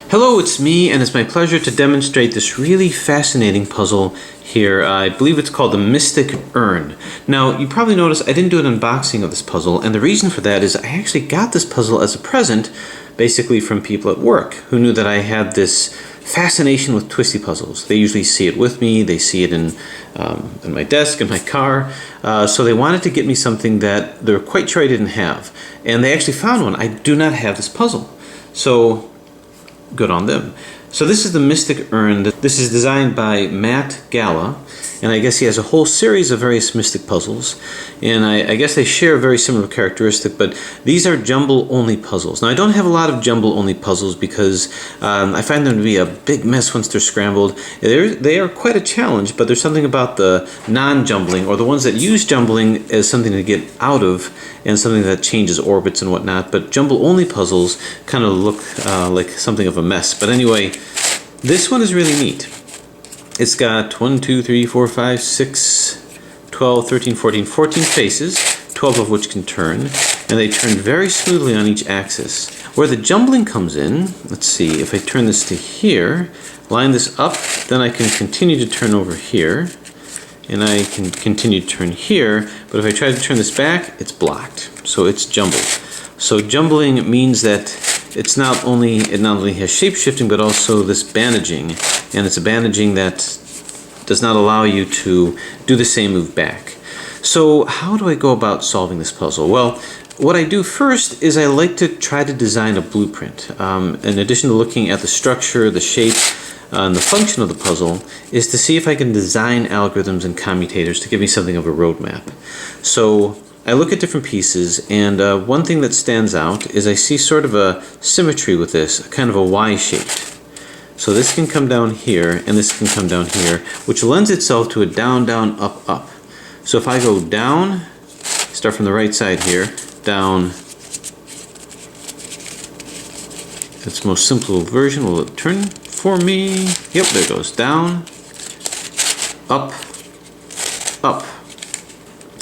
Hello, it's me, and it's my pleasure to demonstrate this really fascinating puzzle here. I believe it's called the Mystic Urn. Now, you probably noticed I didn't do an unboxing of this puzzle, and the reason for that is I actually got this puzzle as a present, basically from people at work, who knew that I had this fascination with twisty puzzles. They usually see it with me, they see it in my desk, in my car, so they wanted to get me something that they were quite sure I didn't have. And they actually found one. I do not have this puzzle. So, good on them. So this is the Mystic Urn. This is designed by Matt Gala, and I guess he has a whole series of various mystic puzzles, and I guess they share a very similar characteristic, but these are jumble-only puzzles. Now I don't have a lot of jumble-only puzzles because I find them to be a big mess once they're scrambled. They are quite a challenge, but there's something about the non-jumbling, or the ones that use jumbling as something to get out of, and something that changes orbits and whatnot, but jumble-only puzzles kind of look like something of a mess. But anyway, this one is really neat. It's got 1, 2, 3, 4, 5, 6, 12, 13, 14 faces, 12 of which can turn, and they turn very smoothly on each axis. Where the jumbling comes in, let's see, if I turn this to here, line this up, then I can continue to turn over here, and I can continue to turn here, but if I try to turn this back, it's blocked, so it's jumbled. So jumbling means that it not only has shape-shifting, but also this bandaging, and it's a bandaging that does not allow you to do the same move back. So how do I go about solving this puzzle? Well, what I do first is I like to try to design a blueprint. In addition to looking at the structure, the shape, and the function of the puzzle, is to see if I can design algorithms and commutators to give me something of a roadmap. So I look at different pieces, and one thing that stands out is I see sort of a symmetry with this, kind of a Y-shaped. So this can come down here, and this can come down here, which lends itself to a down, down, up, up. So if I go down, start from the right side here, down, its most simple version, will it turn for me? Yep, there it goes, down, up, up.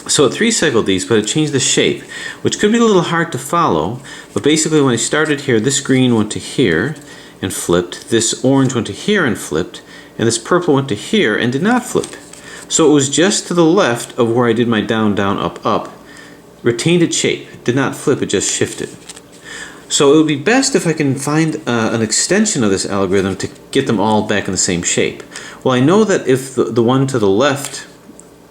So it three-cycled these, but it changed the shape, which could be a little hard to follow, but basically when I started here, this green went to here and flipped, this orange went to here and flipped, and this purple went to here and did not flip. So it was just to the left of where I did my down, down, up, up, retained its shape. It did not flip, it just shifted. So it would be best if I can find an extension of this algorithm to get them all back in the same shape. Well, I know that if the one to the left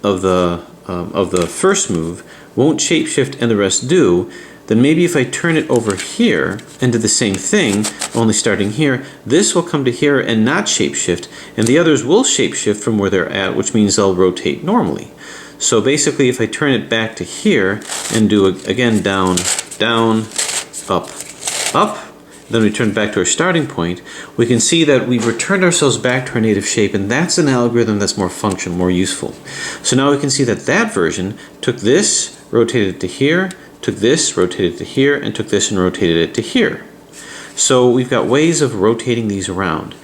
of the first move won't shapeshift and the rest do, then maybe if I turn it over here and do the same thing, only starting here, this will come to here and not shapeshift, and the others will shapeshift from where they're at, which means they'll rotate normally. So basically if I turn it back to here and do again down, down, up, up, then we turn back to our starting point, we can see that we've returned ourselves back to our native shape, and that's an algorithm that's more functional, more useful. So now we can see that that version took this, rotated it to here, took this, rotated it to here, and took this and rotated it to here. So we've got ways of rotating these around.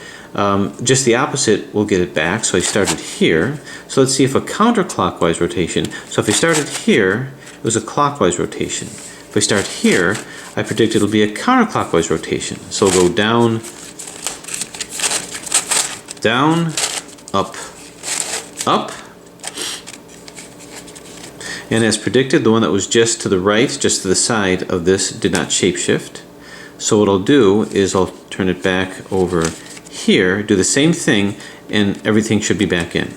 Just the opposite will get it back, so I started here. So let's see if a counterclockwise rotation, so if I started here, it was a clockwise rotation. If I start here, I predict it'll be a counterclockwise rotation. So we'll go down, down, up, up. And as predicted, the one that was just to the right, just to the side of this, did not shapeshift. So what I'll do is I'll turn it back over here, do the same thing, and everything should be back in.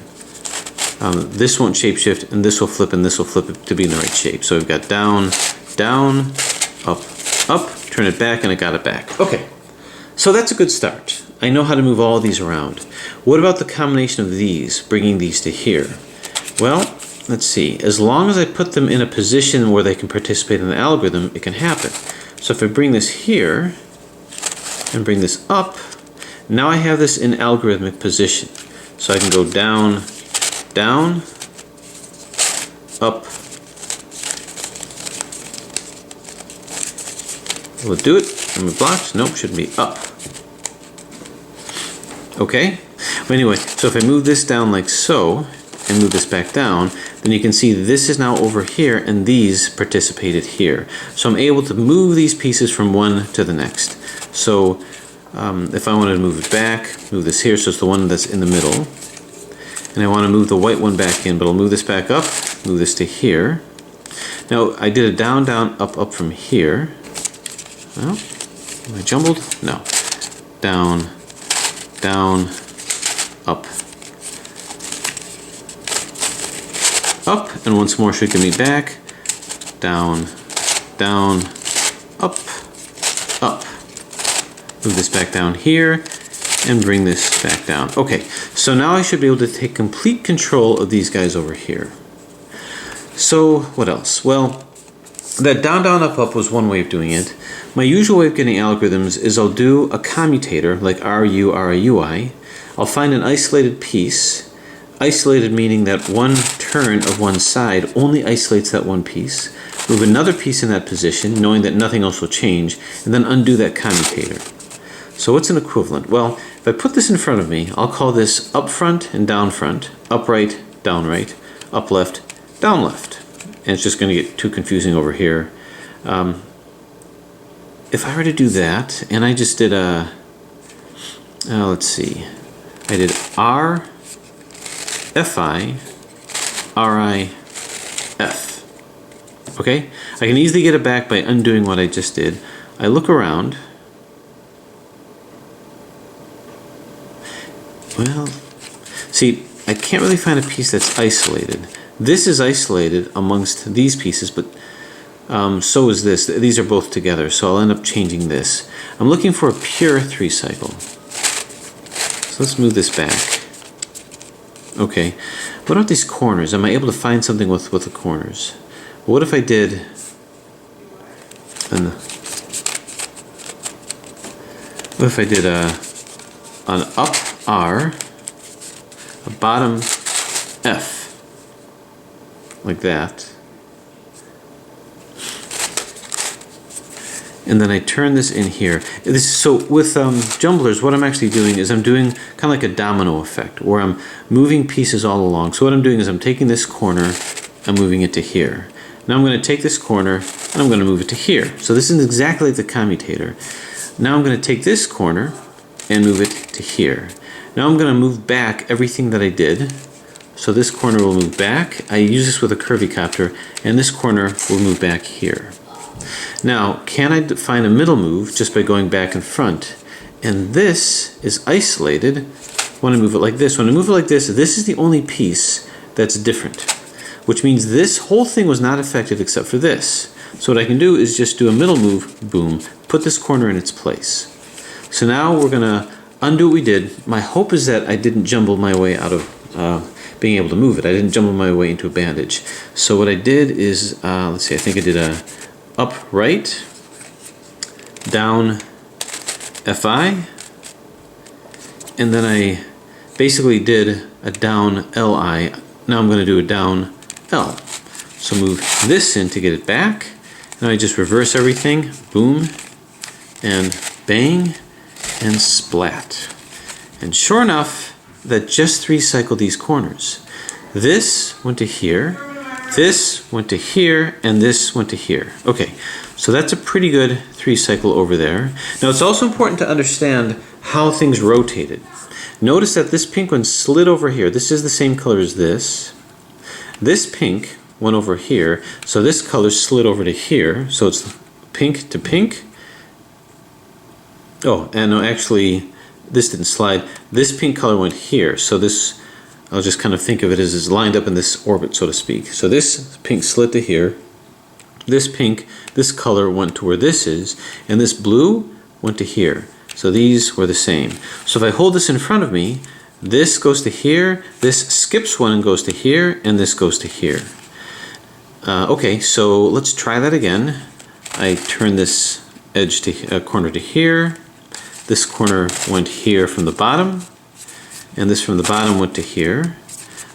This won't shapeshift, and this will flip, and this will flip it to be in the right shape. So we've got down, down, up, up, turn it back, and I got it back. Okay, so that's a good start. I know how to move all of these around. What about the combination of these, bringing these to here? Well, let's see. As long as I put them in a position where they can participate in the algorithm, it can happen. So if I bring this here and bring this up, now I have this in algorithmic position. So I can go down, down, up. Will it do it? Am I blocked? Nope, shouldn't be up. Okay? But anyway, so if I move this down like so, and move this back down, then you can see this is now over here and these participated here. So I'm able to move these pieces from one to the next. So if I wanted to move it back, move this here, so it's the one that's in the middle. And I want to move the white one back in, but I'll move this back up, move this to here. Now, I did a down, down, up, up from here. Well, am I jumbled? No. Down, down, up. Up, and once more should get me back. Down, down, up, up. Move this back down here, and bring this back down. Okay, so now I should be able to take complete control of these guys over here. So, what else? Well, that down, down, up, up was one way of doing it. My usual way of getting algorithms is I'll do a commutator, like RU, RUI. I'll find an isolated piece. Isolated meaning that one turn of one side only isolates that one piece. Move another piece in that position, knowing that nothing else will change, and then undo that commutator. So what's an equivalent? Well, if I put this in front of me, I'll call this up front and down front, up right, down right, up left, down left. And it's just going to get too confusing over here. If I were to do that, and I just did a, let's see, I did R, Fi, Ri, F. Okay? I can easily get it back by undoing what I just did. I look around. Well, see, I can't really find a piece that's isolated. This is isolated amongst these pieces, but so is this. These are both together, so I'll end up changing this. I'm looking for a pure 3-cycle. So let's move this back. Okay, what about these corners? Am I able to find something with the corners? What if I did an up R, a bottom F, like that, and then I turn this in here. So with jumblers, what I'm actually doing is I'm doing kind of like a domino effect, where I'm moving pieces all along. So what I'm doing is I'm taking this corner, I'm moving it to here. Now I'm going to take this corner, and I'm going to move it to here. So this is exactly like the commutator. Now I'm going to take this corner, and move it to here. Now I'm going to move back everything that I did. So this corner will move back. I use this with a curvicopter, and this corner will move back here. Now, can I find a middle move just by going back and front? And this is isolated when I move it like this. When I move it like this is the only piece that's different, which means this whole thing was not affected except for this. So what I can do is just do a middle move, boom, put this corner in its place. So now we're gonna undo what we did. My hope is that I didn't jumble my way out of being able to move it. I didn't jumble my way into a bandage. So what I did is, let's see, I think I did a up right, down Fi, and then I basically did a down Li. Now I'm going to do a down L. So move this in to get it back. Now I just reverse everything, boom, and bang, and splat. And sure enough, that just 3-cycled these corners. This went to here, this went to here, and this went to here. Okay, so that's a pretty good 3-cycle over there. Now it's also important to understand how things rotated. Notice that this pink one slid over here. This is the same color as this. This pink went over here, so this color slid over to here. So it's pink to pink. Oh, and no, actually, this didn't slide. This pink color went here, so this, I'll just kind of think of it as is lined up in this orbit, so to speak. So this pink slid to here. This pink, this color went to where this is, and this blue went to here. So these were the same. So if I hold this in front of me, this goes to here, this skips one and goes to here, and this goes to here. Okay, so let's try that again. I turn this edge to corner to here. This corner went here from the bottom, and this from the bottom went to here.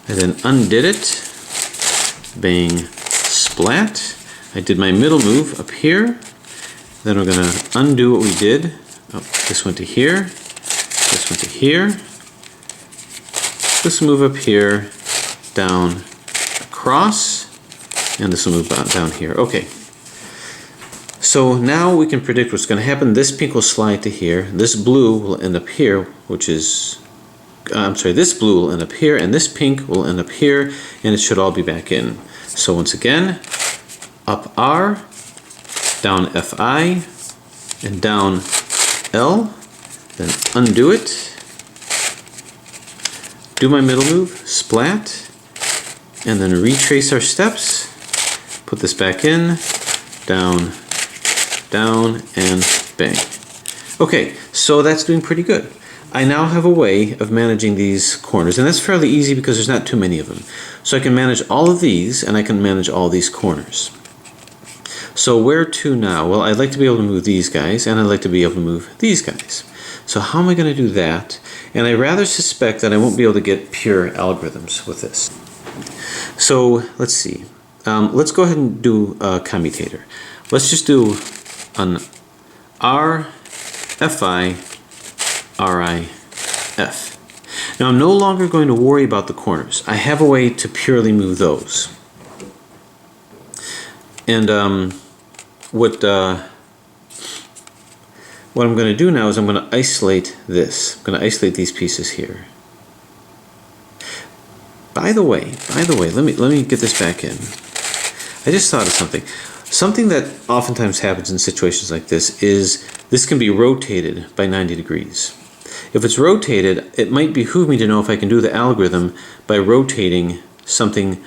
I then undid it, bang, splat. I did my middle move up here. Then we're going to undo what we did. Oh, this went to here, this went to here. This will move up here, down, across, and this will move down here. Okay. So now we can predict what's going to happen. This pink will slide to here. This blue will end up here, which is, I'm sorry, this blue will end up here, and this pink will end up here, and it should all be back in. So once again, up R, down Fi, and down L, then undo it, do my middle move, splat, and then retrace our steps, put this back in, down, down, and bang. Okay, so that's doing pretty good. I now have a way of managing these corners, and that's fairly easy because there's not too many of them. So I can manage all of these, and I can manage all these corners. So where to now? Well, I'd like to be able to move these guys, and I'd like to be able to move these guys. So how am I going to do that? And I rather suspect that I won't be able to get pure algorithms with this. So let's see. Let's go ahead and do a commutator. Let's just do an R, Fi, Ri, F. Now I'm no longer going to worry about the corners. I have a way to purely move those. And what I'm going to do now is I'm going to isolate this. I'm going to isolate these pieces here. By the way, let me get this back in. I just thought of something. Something that oftentimes happens in situations like this is this can be rotated by 90 degrees. If it's rotated, it might behoove me to know if I can do the algorithm by rotating something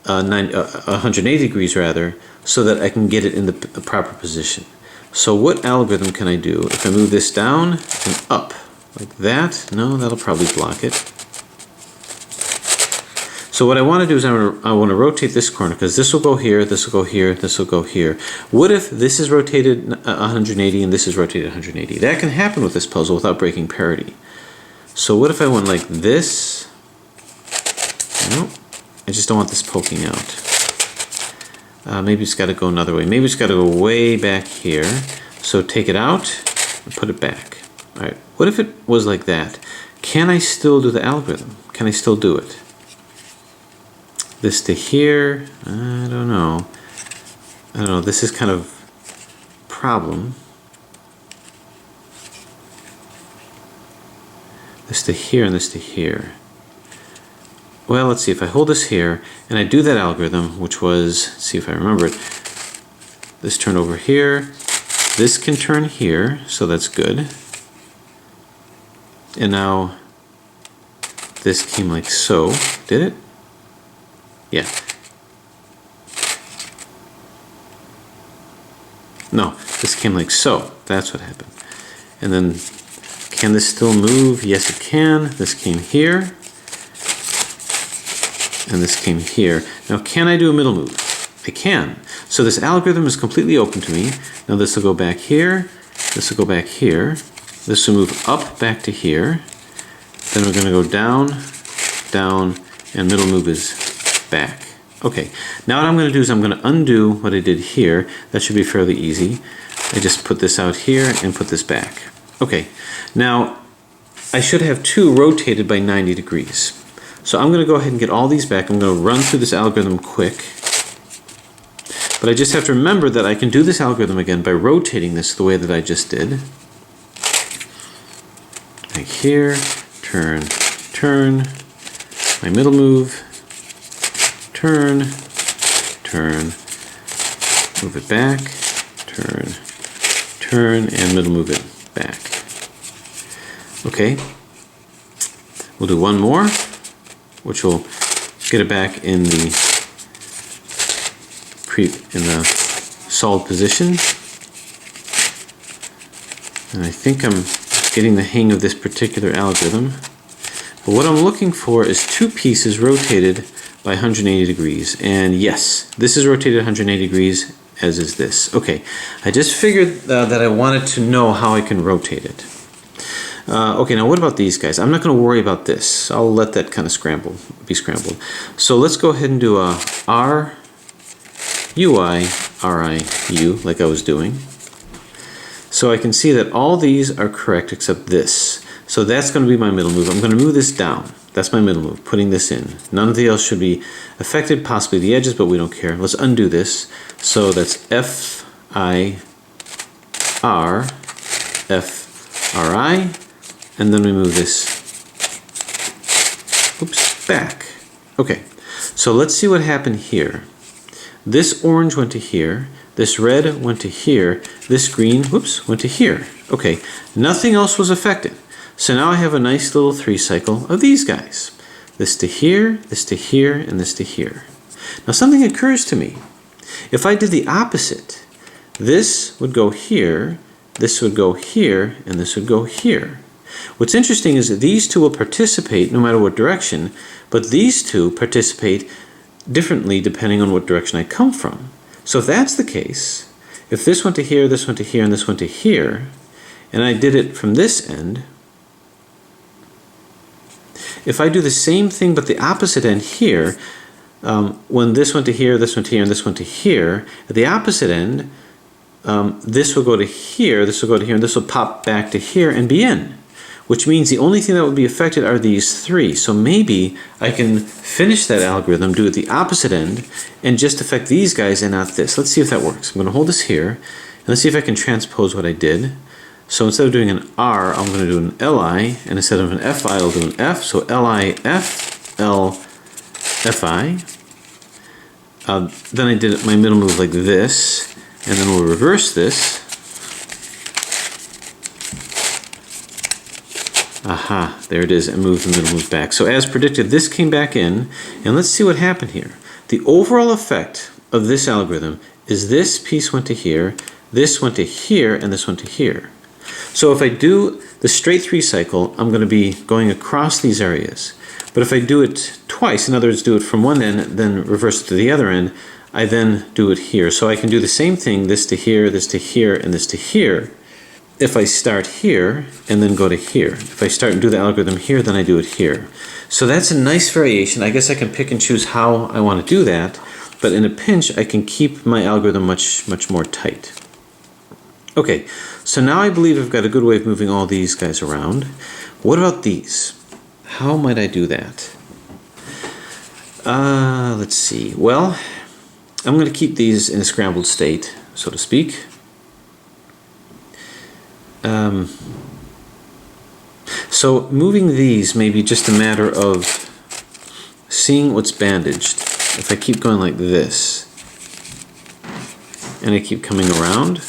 180 degrees rather, so that I can get it in the proper position. So what algorithm can I do? If I move this down and up, like that, no, that'll probably block it. So what I want to do is I want to rotate this corner, because this will go here, this will go here, this will go here. What if this is rotated 180 and this is rotated 180? That can happen with this puzzle without breaking parity. So what if I went like this? No, I just don't want this poking out. Maybe it's got to go another way. Maybe it's got to go way back here. So take it out and put it back. All right, what if it was like that? Can I still do the algorithm? Can I still do it? This to here, I don't know. This is kind of a problem. This to here and this to here. Well, let's see, if I hold this here and I do that algorithm, which was, let's see if I remember it, this turn over here, this can turn here, so that's good. And now this came like so, did it? Yeah. No, this came like so. That's what happened. And then, can this still move? Yes, it can. This came here. And this came here. Now, can I do a middle move? I can. So this algorithm is completely open to me. Now this will go back here. This will go back here. This will move up back to here. Then we're going to go down, down, and middle move is back. Okay, now what I'm going to do is I'm going to undo what I did here. That should be fairly easy. I just put this out here and put this back. Okay, now I should have two rotated by 90 degrees. So I'm going to go ahead and get all these back. I'm going to run through this algorithm quick. But I just have to remember that I can do this algorithm again by rotating this the way that I just did. Like here, turn, turn, my middle move, turn, turn, move it back, turn, turn, and middle move it back. Okay, we'll do one more, which will get it back in the solid position. And I think I'm getting the hang of this particular algorithm. But what I'm looking for is two pieces rotated by 180 degrees. And yes, this is rotated 180 degrees, as is this. Okay, I just figured that I wanted to know how I can rotate it. Okay, now what about these guys? I'm not going to worry about this. I'll let that kind of be scrambled. So let's go ahead and do a R, UI, RI, U, like I was doing. So I can see that all these are correct except this. So that's going to be my middle move. I'm going to move this down. That's my middle move, putting this in. None of the else should be affected, possibly the edges, but we don't care. Let's undo this. So that's F, I, R, F, RI, and then we move this, oops, back. Okay, so let's see what happened here. This orange went to here, this red went to here, this green, whoops, went to here. Okay, nothing else was affected. So now I have a nice little 3 cycle of these guys. This to here, this to here, and this to here. Now something occurs to me. If I did the opposite, this would go here, this would go here, and this would go here. What's interesting is that these two will participate no matter what direction, but these two participate differently depending on what direction I come from. So if that's the case, if this went to here, this went to here, and this went to here, and I did it from this end, if I do the same thing but the opposite end here, when this went to here, this went to here, and this went to here, at the opposite end, this will go to here, this will go to here, and this will pop back to here and be in. Which means the only thing that would be affected are these 3. So maybe I can finish that algorithm, do it the opposite end, and just affect these guys and not this. Let's see if that works. I'm going to hold this here, and let's see if I can transpose what I did. So instead of doing an R, I'm going to do an LI, and instead of an FI, I'll do an F. So LI, F, L, FI. Then I did my middle move like this, and then we'll reverse this. Aha, there it is, and move the middle move back. So as predicted, this came back in, and let's see what happened here. The overall effect of this algorithm is this piece went to here, this went to here, and this went to here. So if I do the straight 3 cycle, I'm going to be going across these areas. But if I do it twice, in other words, do it from one end, then reverse it to the other end, I then do it here. So I can do the same thing, this to here, and this to here. If I start here and then go to here. If I start and do the algorithm here, then I do it here. So that's a nice variation. I guess I can pick and choose how I want to do that, but in a pinch I can keep my algorithm much more tight. Okay, so now I believe I've got a good way of moving all these guys around. What about these? How might I do that? Let's see. Well, I'm going to keep these in a scrambled state, so to speak. So moving these may be just a matter of seeing what's bandaged. If I keep going like this, and I keep coming around,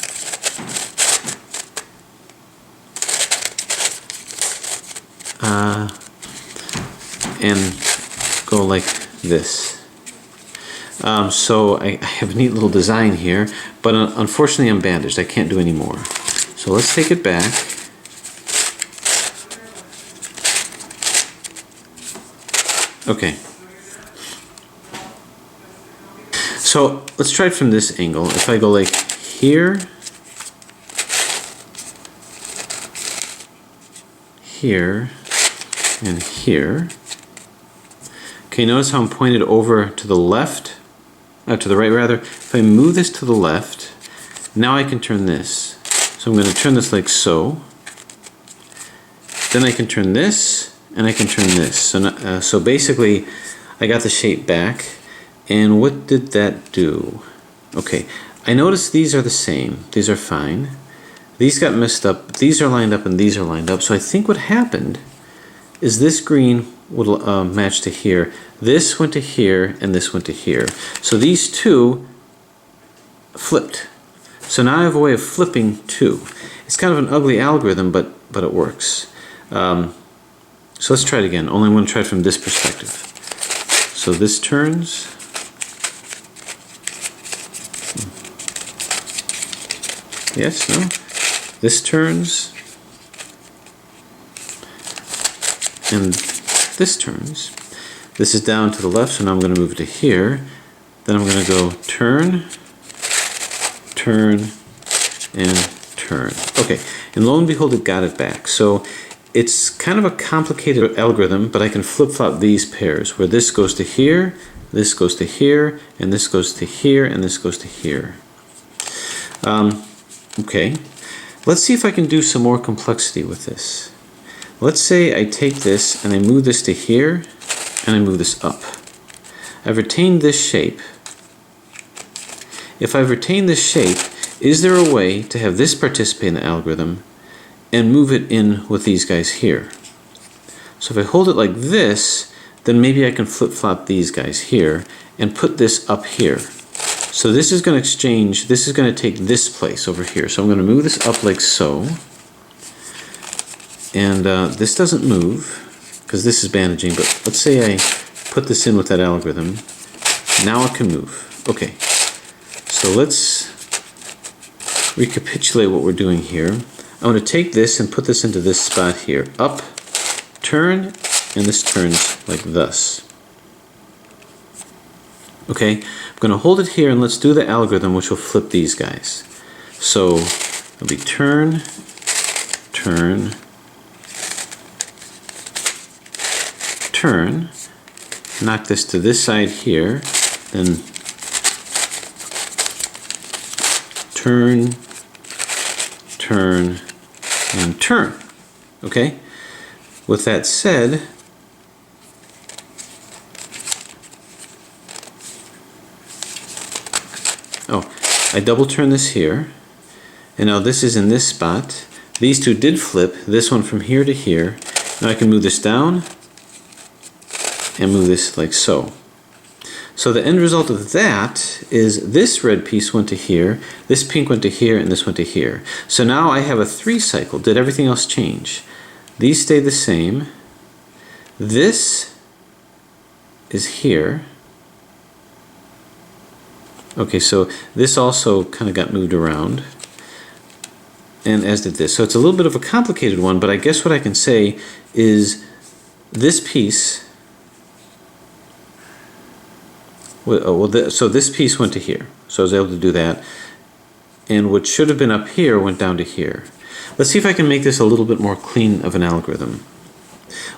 and go like this. So I have a neat little design here, but unfortunately I'm bandaged. I can't do any more. So let's take it back. Okay. So let's try it from this angle. If I go like here, here, and here. Okay, notice how I'm pointed over to the left, to the right rather. If I move this to the left, now I can turn this. So I'm going to turn this like so. Then I can turn this, and I can turn this. So basically, I got the shape back. And what did that do? Okay, I noticed these are the same. These are fine. These got messed up. These are lined up, and these are lined up. So I think what happened is this green would match to here. This went to here, and this went to here. So these two flipped. So now I have a way of flipping two. It's kind of an ugly algorithm, but it works. So let's try it again. Only I'm going to try it from this perspective. So this turns. Yes, no? This turns. And this turns. This is down to the left, so now I'm going to move it to here. Then I'm going to go turn, turn, and turn. Okay, and lo and behold, it got it back. So it's kind of a complicated algorithm, but I can flip-flop these pairs, where this goes to here, this goes to here, and this goes to here, and this goes to here. Okay, let's see if I can do some more complexity with this. Let's say I take this and I move this to here, and I move this up. I've retained this shape. If I've retained this shape, is there a way to have this participate in the algorithm and move it in with these guys here? So if I hold it like this, then maybe I can flip-flop these guys here and put this up here. So this is going to exchange, this is going to take this place over here. So I'm going to move this up like so. And this doesn't move because this is bandaging, but let's say I put this in with that algorithm. Now it can move. Okay, so let's recapitulate what we're doing here. I'm going to take this and put this into this spot here. Up, turn, and this turns like thus. Okay, I'm going to hold it here and let's do the algorithm which will flip these guys. So it'll be turn, turn, turn, knock this to this side here, then turn, turn, and turn. Okay? With that said, I double turn this here, and now this is in this spot. These two did flip, this one from here to here. Now I can move this down and move this like so. So the end result of that is this red piece went to here, this pink went to here, and this went to here. So now I have a 3 cycle. Did everything else change? These stay the same. This is here. Okay, so this also kind of got moved around, and as did this. So it's a little bit of a complicated one, but I guess what I can say is this piece, so this piece went to here. So I was able to do that, and what should have been up here went down to here. Let's see if I can make this a little bit more clean of an algorithm.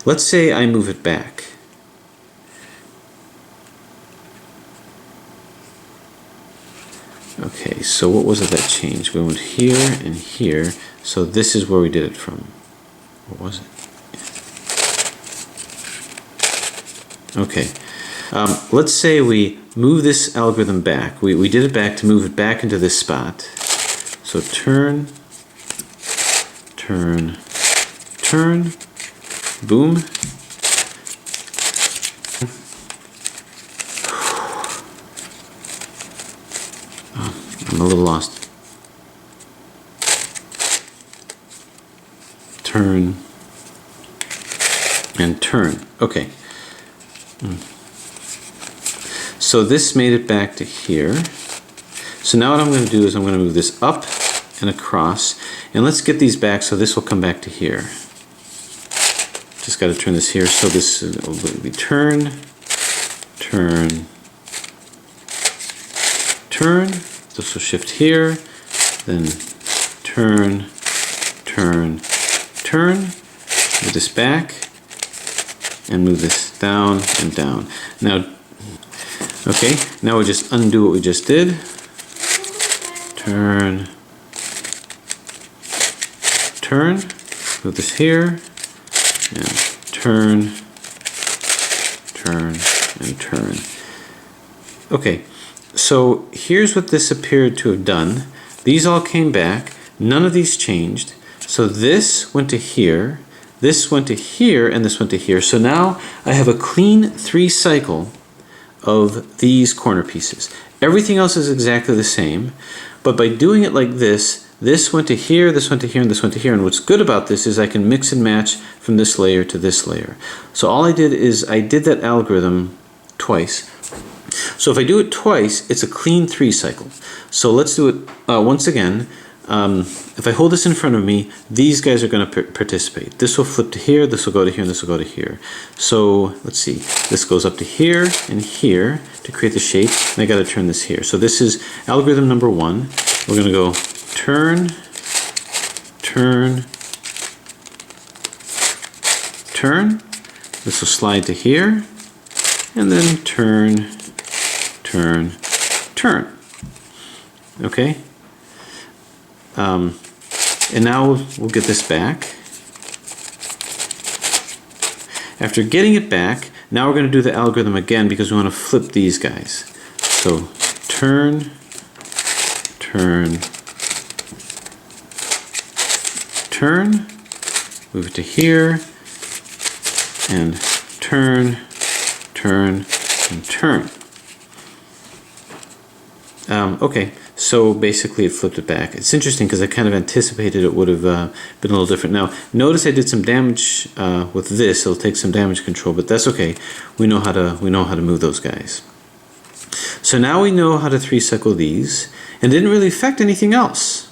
Let's say I move it back. Okay, so what was it that changed? We went here and here, so this is where we did it from. What was it? Okay, let's say we move this algorithm back. We did it back to move it back into this spot. So turn, turn, turn, boom. I'm a little lost. Turn and turn. Okay. So this made it back to here. So now what I'm going to do is I'm going to move this up and across, and let's get these back so this will come back to here. Just got to turn this here, so this will be turn, turn, turn. This will shift here, then turn, turn, turn, move this back, and move this down and down. Now, okay, now we just undo what we just did. Turn, turn, move this here, and turn, turn, and turn. Okay. So here's what this appeared to have done. These all came back. None of these changed. So this went to here, this went to here, and this went to here. So now I have a clean 3 cycle of these corner pieces. Everything else is exactly the same, but by doing it like this, this went to here, this went to here, and this went to here. And what's good about this is I can mix and match from this layer to this layer. So all I did is I did that algorithm twice. So if I do it twice, it's a clean 3 cycle. So let's do it once again. If I hold this in front of me, these guys are going to participate. This will flip to here, this will go to here, and this will go to here. So let's see, this goes up to here and here to create the shape, and I got to turn this here. So this is algorithm number 1. We're going to go turn, turn, turn. This will slide to here, and then turn, turn, turn. Okay? And now we'll get this back. After getting it back, now we're going to do the algorithm again because we want to flip these guys. So turn, turn, turn, move it to here, and turn, turn, and turn. Okay, so basically it flipped it back. It's interesting because I kind of anticipated it would have been a little different. Now, notice I did some damage with this. It'll take some damage control, but that's okay. We know how to move those guys. So now we know how to 3-cycle these, and it didn't really affect anything else.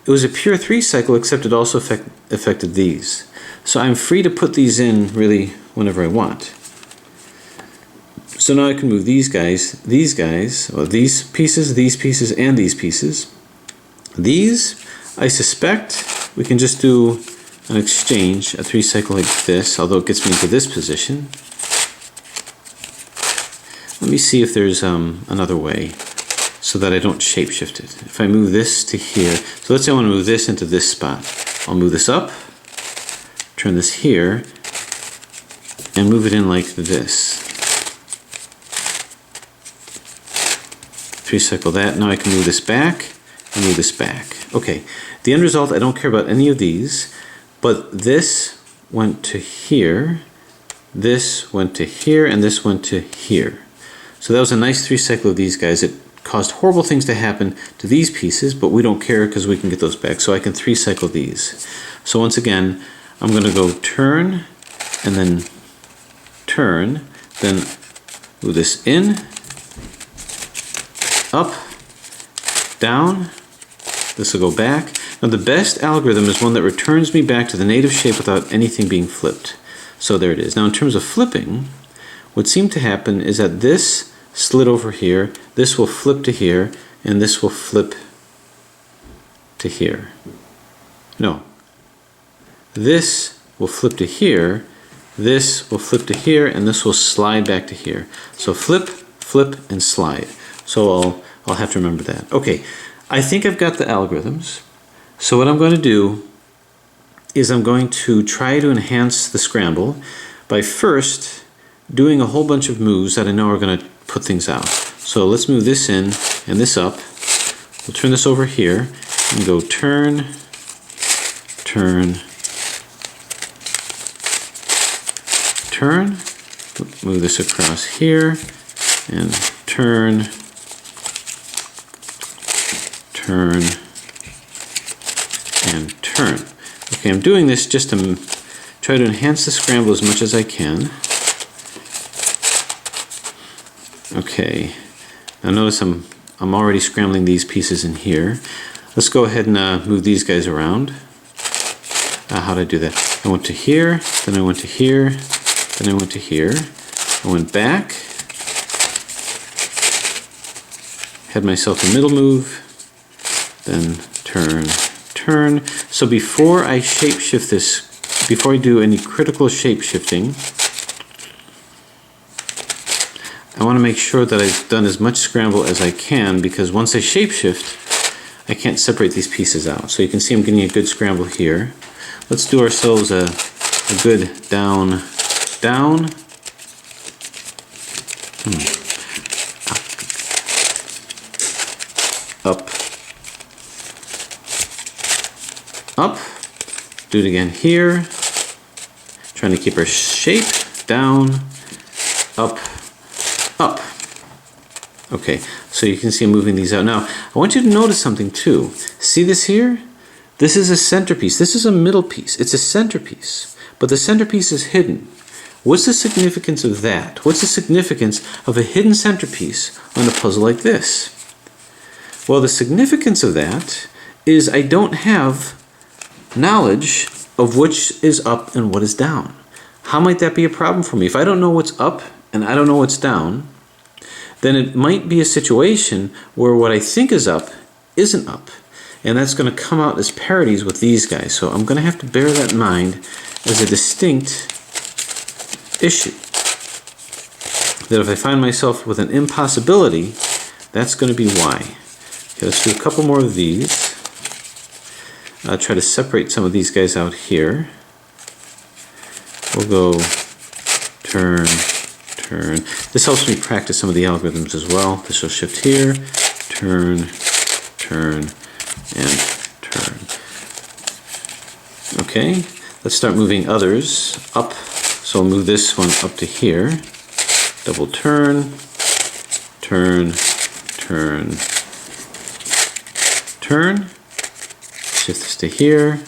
It was a pure 3-cycle, except it also affected these. So I'm free to put these in really whenever I want. So now I can move these guys, well, these pieces, and these pieces. These, I suspect, we can just do an exchange, a 3-cycle like this, although it gets me into this position. Let me see if there's another way so that I don't shapeshift it. If I move this to here, so let's say I want to move this into this spot. I'll move this up, turn this here, and move it in like this. 3-cycle that. Now I can move this back and move this back. Okay, the end result, I don't care about any of these, but this went to here, this went to here, and this went to here. So that was a nice 3-cycle of these guys. It caused horrible things to happen to these pieces, but we don't care because we can get those back. So I can 3-cycle these. So once again, I'm going to go turn, and then turn, then move this in, up, down, this will go back. Now the best algorithm is one that returns me back to the native shape without anything being flipped. So there it is. Now in terms of flipping, what seemed to happen is that this slid over here, this will flip to here, and this will flip to here. No. This will flip to here, this will flip to here, and this will slide back to here. So flip, flip, and slide. So I'll have to remember that. Okay, I think I've got the algorithms. So what I'm going to do is I'm going to try to enhance the scramble by first doing a whole bunch of moves that I know are going to put things out. So let's move this in and this up. We'll turn this over here and go turn, turn, turn. Move this across here and turn, turn, and turn. Okay, I'm doing this just to try to enhance the scramble as much as I can. Okay, now notice I'm already scrambling these pieces in here. Let's go ahead and move these guys around. How did I do that? I went to here, then I went to here, then I went to here. I went back, had myself a middle move, then turn, turn. So before I shapeshift this, before I do any critical shapeshifting, I want to make sure that I've done as much scramble as I can, because once I shapeshift, I can't separate these pieces out. So you can see I'm getting a good scramble here. Let's do ourselves a good down, down, up, up, do it again here, trying to keep our shape, down, up, up. Okay, so you can see I'm moving these out. Now, I want you to notice something too. See this here? This is a centerpiece. This is a middle piece. It's a centerpiece, but the centerpiece is hidden. What's the significance of that? What's the significance of a hidden centerpiece on a puzzle like this? Well, the significance of that is I don't have knowledge of which is up and what is down. How might that be a problem for me? If I don't know what's up and I don't know what's down, then it might be a situation where what I think is up isn't up. And that's going to come out as parities with these guys. So I'm going to have to bear that in mind as a distinct issue. That if I find myself with an impossibility, that's going to be why. Okay, let's do a couple more of these. I'll try to separate some of these guys out here. We'll go turn, turn. This helps me practice some of the algorithms as well. This will shift here, turn, turn, and turn. Okay, let's start moving others up. So I'll move this one up to here. Double turn, turn, turn, turn. Shift this to here.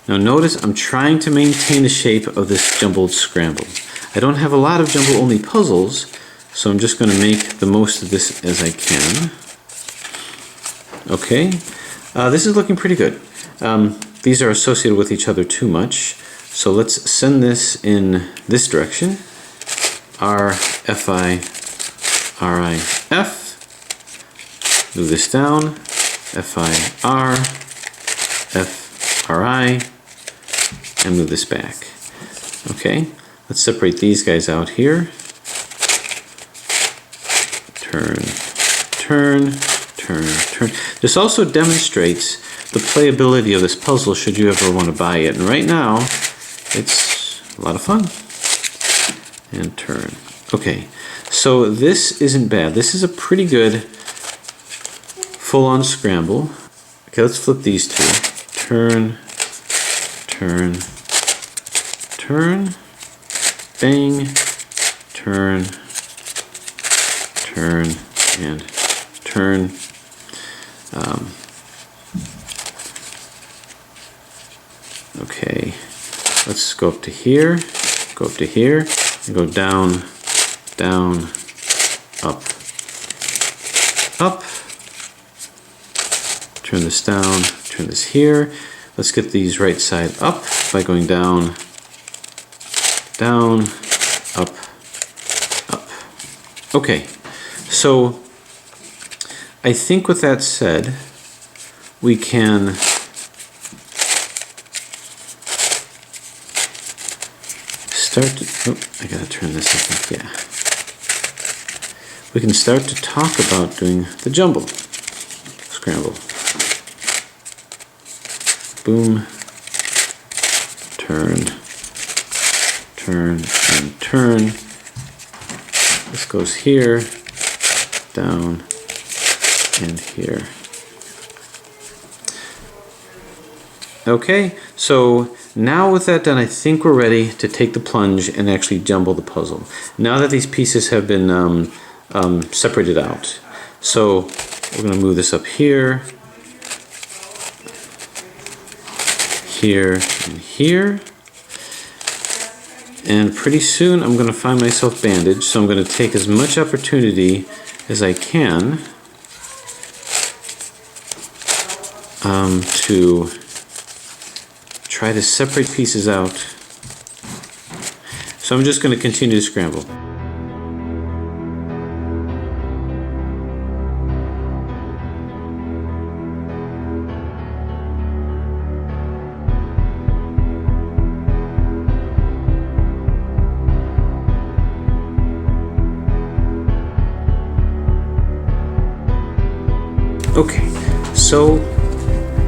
Now notice I'm trying to maintain the shape of this jumbled scramble. I don't have a lot of jumble-only puzzles, so I'm just going to make the most of this as I can. Okay, this is looking pretty good. These are associated with each other too much, so let's send this in this direction. R, F, I, R, I, F. Move this down. F, I, R, F, R, I, and move this back. Okay, let's separate these guys out here. Turn, turn, turn, turn. This also demonstrates the playability of this puzzle should you ever want to buy it. And right now, it's a lot of fun. And turn. Okay, so this isn't bad. This is a pretty good full-on scramble. Okay, let's flip these two. Turn, turn, turn, bang, turn, turn, and turn. Okay, let's go up to here, and go down, down, up, up. Turn this down, turn this here. Let's get these right side up by going down, down, up, up. Okay, so I think with that said, we can start to, oh, I gotta turn this, I think, yeah. We can start to talk about doing the jumble, scramble. Boom, turn, turn, and turn. This goes here, down, and here. Okay, so now with that done, I think we're ready to take the plunge and actually jumble the puzzle. Now that these pieces have been separated out. So we're going to move this up here, here, and here. And pretty soon I'm going to find myself bandaged, so I'm going to take as much opportunity as I can to try to separate pieces out. So I'm just going to continue to scramble. Okay, so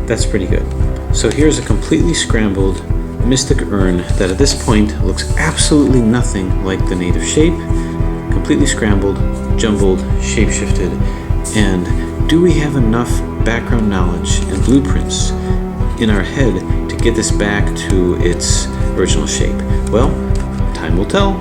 that's pretty good. So here's a completely scrambled Mystic Urn that at this point looks absolutely nothing like the native shape. Completely scrambled, jumbled, shape-shifted. And do we have enough background knowledge and blueprints in our head to get this back to its original shape? Well, time will tell.